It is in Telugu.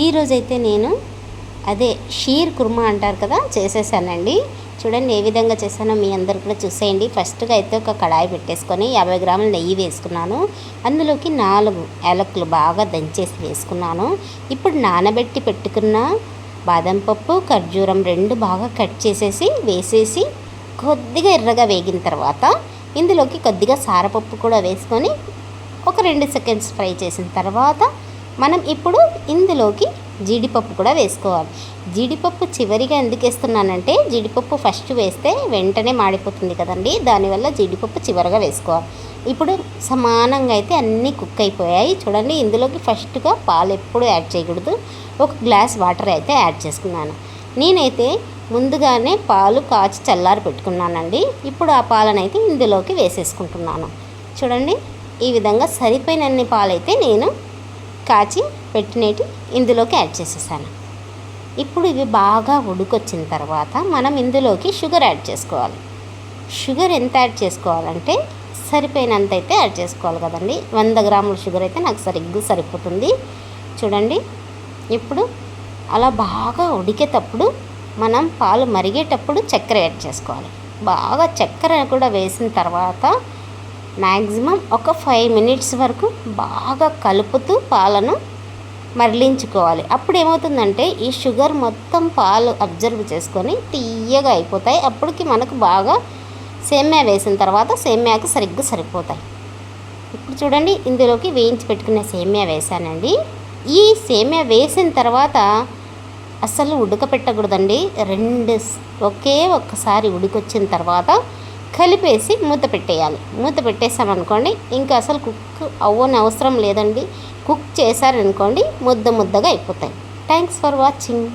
ఈరోజైతే నేను షీర్ కుర్మా అంటారు కదా, చేసేసానండి. చూడండి ఏ విధంగా చేశానో మీ అందరు కూడా చూసేయండి. ఫస్ట్గా అయితే ఒక కడాయి పెట్టేసుకొని 50 గ్రాముల నెయ్యి వేసుకున్నాను. అందులోకి 4 యాలకులు బాగా దంచేసి వేసుకున్నాను. ఇప్పుడు నానబెట్టి పెట్టుకున్న బాదం పప్పు, ఖర్జూరం 2 బాగా కట్ చేసేసి వేసేసి కొద్దిగా ఎర్రగా వేగిన తర్వాత ఇందులోకి కొద్దిగా సారపప్పు కూడా వేసుకొని ఒక 2 సెకండ్స్ ఫ్రై చేసిన తర్వాత మనం ఇప్పుడు ఇందులోకి జీడిపప్పు కూడా వేసుకోవాలి. జీడిపప్పు చివరిగా ఎందుకు వేస్తున్నానంటే, జీడిపప్పు ఫస్ట్ వేస్తే వెంటనే మాడిపోతుంది కదండి, దానివల్ల జీడిపప్పు చివరిగా వేసుకోవాలి. ఇప్పుడు సమానంగా అయితే అన్నీ కుక్ అయిపోయాయి. చూడండి, ఇందులోకి ఫస్ట్గా పాలు ఎప్పుడు యాడ్ చేయకూడదు. ఒక గ్లాస్ వాటర్ అయితే యాడ్ చేసుకున్నాను. నేనైతే ముందుగానే పాలు కాచి చల్లారి పెట్టుకున్నానండి. ఇప్పుడు ఆ పాలనైతే ఇందులోకి వేసేసుకుంటున్నాను. చూడండి, ఈ విధంగా సరిపోయినన్ని పాలైతే నేను కాచి పెట్టినట్టు ఇందులోకి యాడ్ చేసేసాను. ఇప్పుడు ఇవి బాగా ఉడికొచ్చిన తర్వాత మనం ఇందులోకి షుగర్ యాడ్ చేసుకోవాలి. షుగర్ ఎంత యాడ్ చేసుకోవాలంటే సరిపోయినంత అయితే యాడ్ చేసుకోవాలి కదండి. 100 గ్రాముల షుగర్ అయితే నాకు సరిగ్గా సరిపోతుంది. చూడండి, ఇప్పుడు అలా బాగా ఉడికేటప్పుడు మనం పాలు మరిగేటప్పుడు చక్కెర యాడ్ చేసుకోవాలి. బాగా చక్కెర కూడా వేసిన తర్వాత మ్యాక్సిమం ఒక 5 మినిట్స్ వరకు బాగా కలుపుతూ పాలను మరలించుకోవాలి. అప్పుడు ఏమవుతుందంటే ఈ షుగర్ మొత్తం పాలు అబ్జర్వ్ చేసుకొని తీయగా అయిపోతాయి. అప్పటికి మనకు బాగా సేమ్యా వేసిన తర్వాత సేమ్యాకు సరిగ్గా సరిపోతాయి. ఇప్పుడు చూడండి, ఇందులోకి వేయించి పెట్టుకునే సేమ్యా వేసానండి. ఈ సేమ్యా వేసిన తర్వాత అసలు ఉడకపెట్టకూడదండి. ఒక్కసారి ఉడికొచ్చిన తర్వాత కలిపేసి మూత పెట్టేయాలి. మూత పెట్టేసామనుకోండి ఇంకా అసలు కుక్ అవ్వని అవసరం లేదండి. కుక్ చేశారనుకోండి ముద్దగా అయిపోతాయి. Thanks for watching.